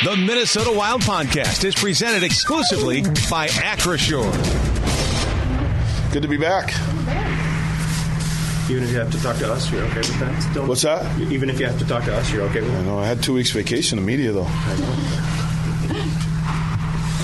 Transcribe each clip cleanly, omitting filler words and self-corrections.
The Minnesota Wild Podcast is presented exclusively by Acrisure. Good to be back. Even if you have to talk to us, you're okay with that still? What's that? Even if you have to talk to us, you're okay with that? I know. I had 2 weeks vacation in media, though. I know.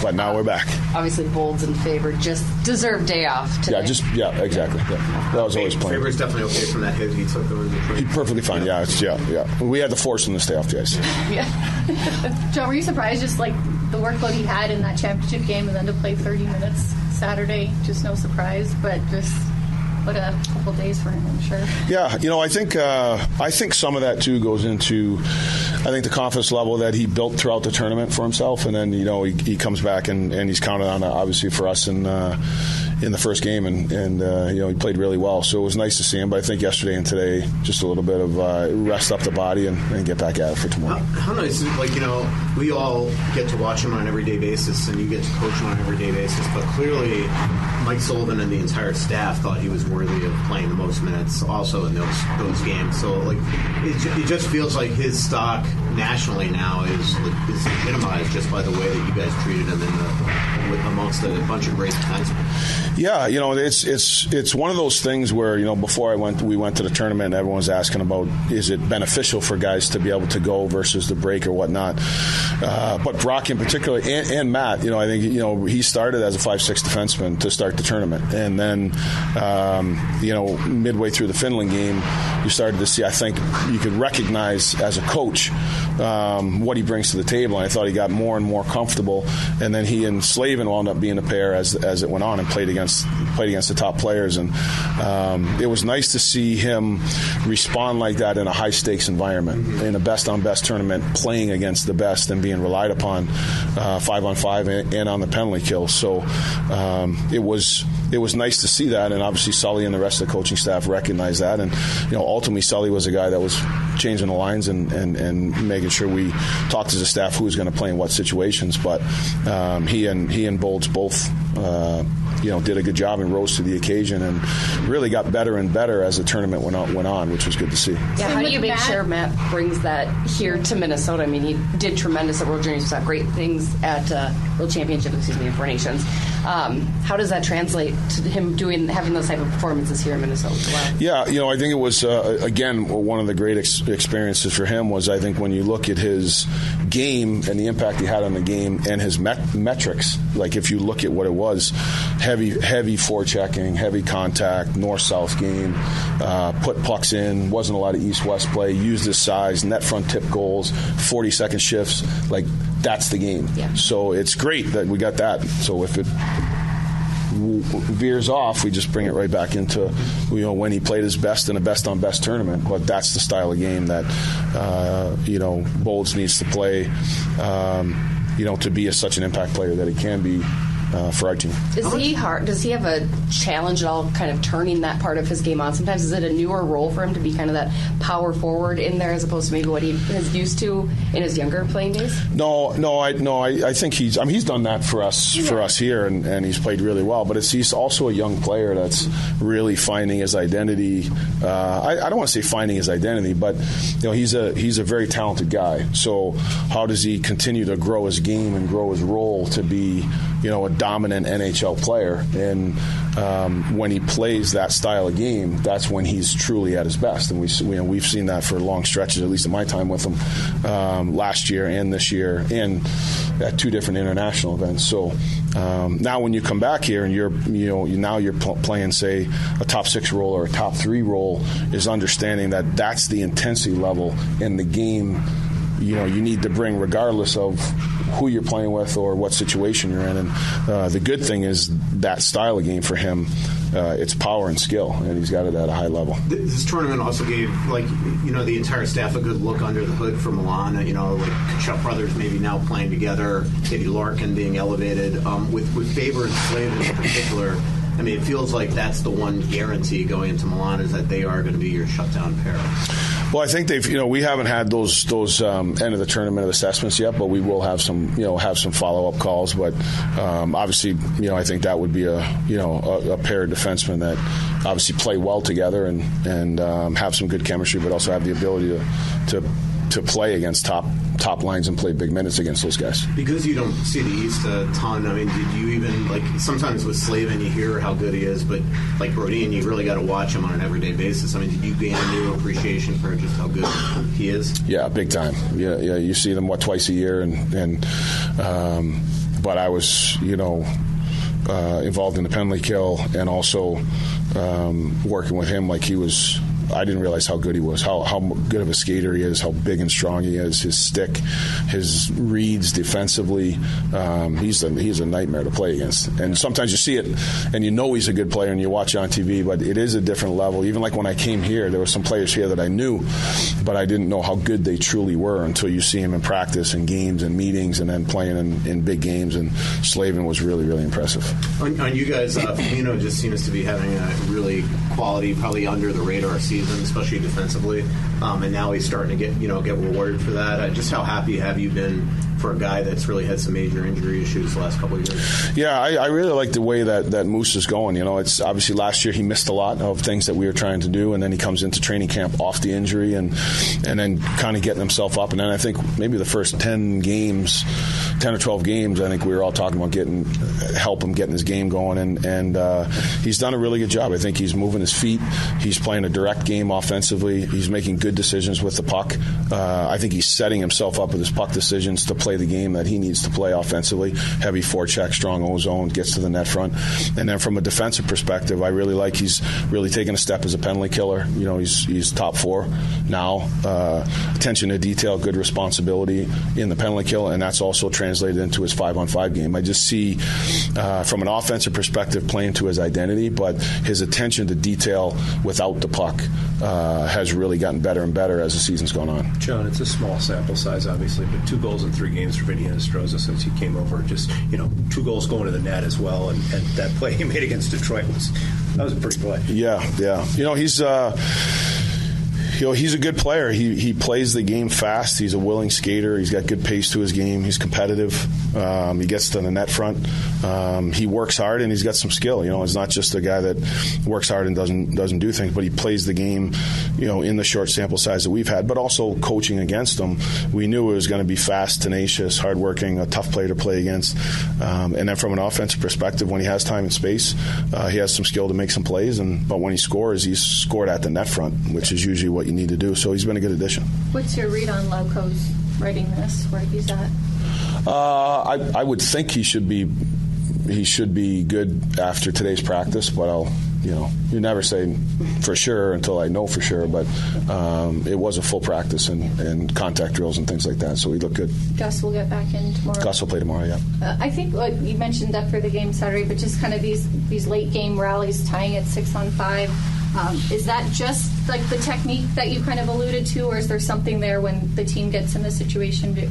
But now we're back. Obviously, Bold's in favor. Just deserved day off today. Yeah, exactly. Yeah. That was always planned. Favor's definitely okay from that hit he took over the trade. Perfectly fine. Yeah. We had to force him to stay off the ice. Yeah. John, were you surprised just like the workload he had in that championship game and then to play 30 minutes Saturday? Just no surprise, but just what a couple days for him, I'm sure. Yeah, I think some of that too goes into, I think, the confidence level that he built throughout the tournament for himself, and then he comes back and he's counted on obviously for us in the first game, and he played really well. So it was nice to see him. But I think yesterday and today, just a little bit of rest up the body and get back at it for tomorrow. How nice is it? We all get to watch him on an everyday basis, and you get to coach him on an everyday basis. But clearly, Mike Sullivan and the entire staff thought he was worthy of playing the most minutes also in those games. So it just feels like his stock nationally now is legitimized just by the way that you guys treated him amongst a bunch of great defensemen. Yeah, it's one of those things where before we went to the tournament, everyone was asking about, is it beneficial for guys to be able to go versus the break or whatnot. But Brock in particular and Matt, I think he started as a 5'6" defenseman to start the tournament, and then midway through the Finland game, you started to see, I think you could recognize as a coach what he brings to the table, and I thought he got more and more comfortable, and then he and Slavin wound up being a pair as it went on and played against the top players, and it was nice to see him respond like that in a high stakes environment, in a best on best tournament, playing against the best and being relied upon 5-on-5 and on the penalty kill. So it was nice to see that, and obviously Sully and the rest of the coaching staff recognized that, and ultimately Sully was a guy that was changing the lines and making sure we talked as a staff who was going to play in what situations. But he and Bolts both did a good job and rose to the occasion and really got better and better as the tournament went on, which was good to see. Yeah, how do you make sure Matt brings that here to Minnesota? I mean, he did tremendous at World Juniors, saw great things at World Championship, in Four Nations. How does that translate to him having those type of performances here in Minnesota? Wow. Yeah, I think it was, again, one of the great experiences for him was, I think, when you look at his game and the impact he had on the game and his metrics, like if you look at what it was, heavy forechecking, heavy contact, north-south game, put pucks in, wasn't a lot of east-west play, used his size, net front tip goals, 40-second shifts, that's the game. Yeah. So it's great that we got that. So if it veers off, we just bring it right back into when he played his best in a best-on-best tournament. But that's the style of game that Bolds needs to play to be such an impact player that he can be for our team. Is he hard? Does he have a challenge at all kind of turning that part of his game on? Sometimes is it a newer role for him to be kind of that power forward in there as opposed to maybe what he is used to in his younger playing days? No. I think he's done that for us here, and he's played really well. But he's also a young player that's really finding his identity. I don't want to say finding his identity, but he's a very talented guy. So how does he continue to grow his game and grow his role to be a dominant NHL player? And when he plays that style of game, that's when he's truly at his best. And we've seen that for long stretches, at least in my time with him, last year and this year, and at two different international events. So now when you come back here and you're playing, say, a top 6 role or a top 3 role, is understanding that that's the intensity level in the game you need to bring regardless of who you're playing with or what situation you're in. And the good thing is that style of game for him, it's power and skill, and he's got it at a high level. This tournament also gave the entire staff a good look under the hood for Milan. Kachuk brothers maybe now playing together, maybe Larkin being elevated, with Faber and Slavin in particular. I mean, it feels like that's the one guarantee going into Milan, is that they are going to be your shutdown pair. Well, I think we haven't had those end of the tournament assessments yet, but we will have some follow up calls. But obviously, I think that would be a pair of defensemen that obviously play well together and have some good chemistry, but also have the ability to to play against top lines and play big minutes against those guys. Because you don't see the East a ton, I mean, did you even, like, sometimes with Slavin you hear how good he is, but like Brodin, you really got to watch him on an everyday basis. I mean, did you gain a new appreciation for just how good he is? Yeah, big time. Yeah, you see them, twice a year, but I was, involved in the penalty kill and also working with him like he was. I didn't realize how good he was, how good of a skater he is, how big and strong he is, his stick, his reads defensively. He's a nightmare to play against. And sometimes you see it and you know he's a good player and you watch it on TV, but it is a different level. Even like when I came here, there were some players here that I knew, but I didn't know how good they truly were until you see him in practice and games and meetings and then playing in big games. And Slavin was really, really impressive. On you guys, Foligno just seems to be having a really quality, probably under the radar season, especially defensively, and now he's starting to get rewarded for that. Just how happy have you been for a guy that's really had some major injury issues the last couple of years? Yeah, I really like the way that Moose is going. It's obviously last year he missed a lot of things that we were trying to do, and then he comes into training camp off the injury and then kind of getting himself up. And then I think maybe the first 10 or 12 games, I think we were all talking about help him getting his game going, and he's done a really good job. I think he's moving his feet. He's playing a direct game offensively. He's making good decisions with the puck. I think he's setting himself up with his puck decisions to play the game that he needs to play offensively. Heavy forecheck, strong O-zone, gets to the net front. And then from a defensive perspective, I really like he's really taken a step as a penalty killer. He's top 4 now. Attention to detail, good responsibility in the penalty kill, and that's also translated into his 5-on-5 game. I just see from an offensive perspective playing to his identity, but his attention to detail without the puck has really gotten better and better as the season's gone on. John, it's a small sample size, obviously, but 2 goals in 3 games for Vinny Hinestroza since he came over. Just 2 goals going to the net as well, and that play he made against Detroit was a pretty play. Yeah. He's a good player. He plays the game fast. He's a willing skater. He's got good pace to his game. He's competitive. He gets to the net front. He works hard and he's got some skill. It's not just a guy that works hard and doesn't do things, but he plays the game. In the short sample size that we've had, but also coaching against him, we knew it was going to be fast, tenacious, hardworking, a tough player to play against. And then from an offensive perspective, when he has time and space, he has some skill to make some plays. But when he scores, he's scored at the net front, which is usually what you need to do. So he's been a good addition. What's your read on Lauko's writing this, where he's at? I would think he should be good after today's practice, but you never say for sure until I know for sure. But it was a full practice and contact drills and things like that, so he looked good. Gus will get back in tomorrow. Gus will play tomorrow, yeah. I think you mentioned that for the game Saturday, but just kind of these late game rallies, tying at 6-on-5. Is that just like the technique that you kind of alluded to, or is there something there when the team gets in the situation it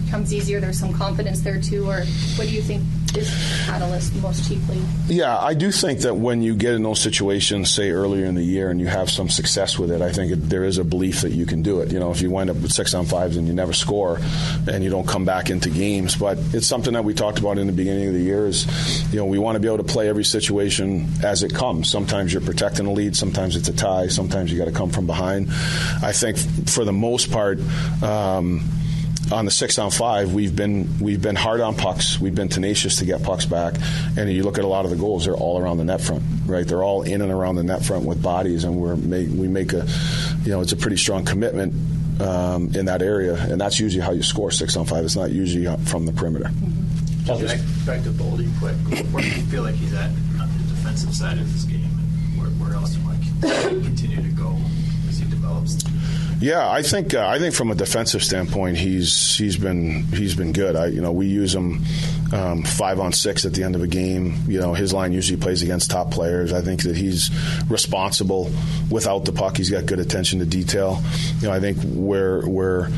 becomes easier? There's some confidence there too, or what do you think is catalyst most chiefly? Yeah, I do think that when you get in those situations, say earlier in the year, and you have some success with it, I think there is a belief that you can do it. If you wind up with 6-on-5s and you never score and you don't come back into games, but it's something that we talked about in the beginning of the year is, we want to be able to play every situation as it comes. Sometimes you're protecting a lead, sometimes it's a tie, sometimes you got to come from behind. I think for the most part, on the 6-on-5, we've been hard on pucks. We've been tenacious to get pucks back. And you look at a lot of the goals; they're all around the net front, right? They're all in and around the net front with bodies, and we make it's a pretty strong commitment in that area, and that's usually how you score 6-on-5. It's not usually from the perimeter. Mm-hmm. Back to Boldy quick. Where do you feel like he's at on the defensive side of this game, and where else do you continue to go as he develops? Yeah, I think from a defensive standpoint, he's been good. We use him 5-on-6 at the end of a game. His line usually plays against top players. I think that he's responsible without the puck. He's got good attention to detail. I think we're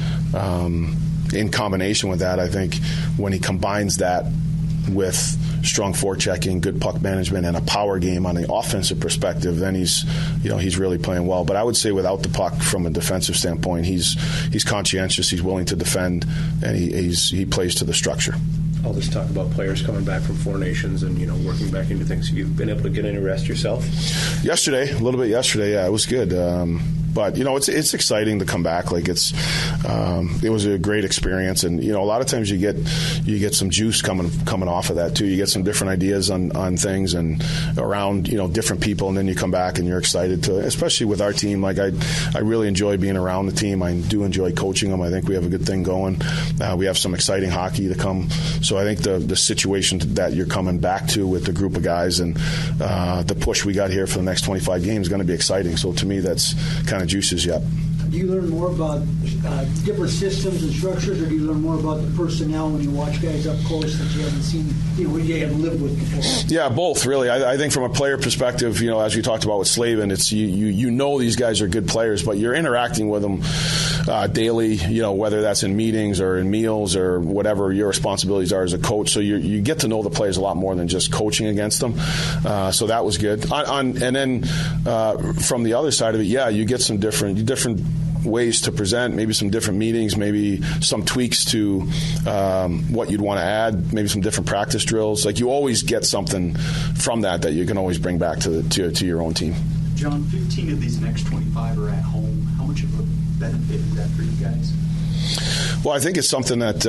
in combination with that. I think when he combines that with strong forechecking, good puck management, and a power game on the offensive perspective, then he's really playing well. But I would say without the puck, from a defensive standpoint, he's conscientious, he's willing to defend, and he plays to the structure. All this talk about players coming back from Four Nations and working back into things. Have you been able to get any rest yourself? A little bit yesterday. Yeah, it was good. But it's exciting to come back. Like it was a great experience, and a lot of times you get some juice coming off of that too. You get some different ideas on things and around different people, and then you come back and you're excited to, especially with our team. Like I really enjoy being around the team. I do enjoy coaching them. I think we have a good thing going. We have some exciting hockey to come. So I think the situation that you're coming back to with the group of guys and the push we got here for the next 25 games is going to be exciting. So to me, that's kind of juices yet. Do you learn more about different systems and structures, or do you learn more about the personnel when you watch guys up close that you haven't seen, you haven't lived with before? Yeah, both, really. I think from a player perspective, as we talked about with Slavin, it's you these guys are good players, but you're interacting with them daily, whether that's in meetings or in meals or whatever your responsibilities are as a coach. So you get to know the players a lot more than just coaching against them. So that was good. And then from the other side of it, you get some different ways to present, maybe some different meetings, maybe some tweaks to what you'd want to add, maybe some different practice drills. Like you always get something from that you can always bring back to your own team. John, 15 of these next 25 are at home. How much of a benefit is that for you guys? Well, I think it's something that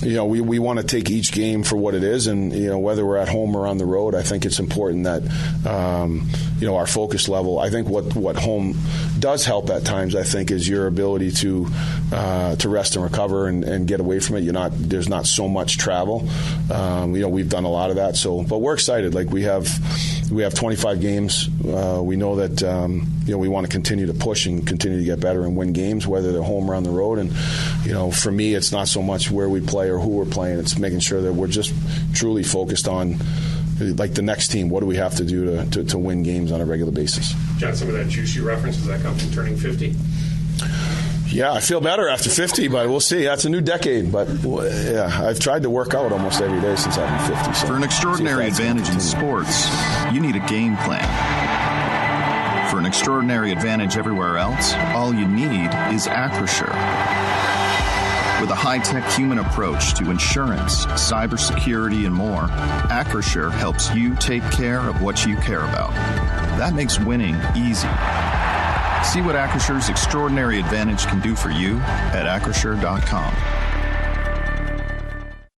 we want to take each game for what it is, and whether we're at home or on the road, I think it's important that our focus level. I think what home does help at times, I think, is your ability to rest and recover and get away from it. There's not so much travel. We've done a lot of that. But we're excited. Like we have 25 games. We know that we want to continue to push and continue to get better and win games, whether they're home or on the road. And for me, it's not so much where we play or who we're playing. It's making sure that we're just truly focused on, like, the next team. What do we have to do to win games on a regular basis? John, some of that juice you referenced, does that come from turning 50? Yeah, I feel better after 50, but we'll see. That's a new decade. But, I've tried to work out almost every day since I've been 50. So for an extraordinary advantage in sports, you need a game plan. For an extraordinary advantage everywhere else, all you need is Acrisure. With a high-tech human approach to insurance, cybersecurity, and more, Acrisure helps you take care of what you care about. That makes winning easy. See what Acrisure's extraordinary advantage can do for you at Acrisure.com.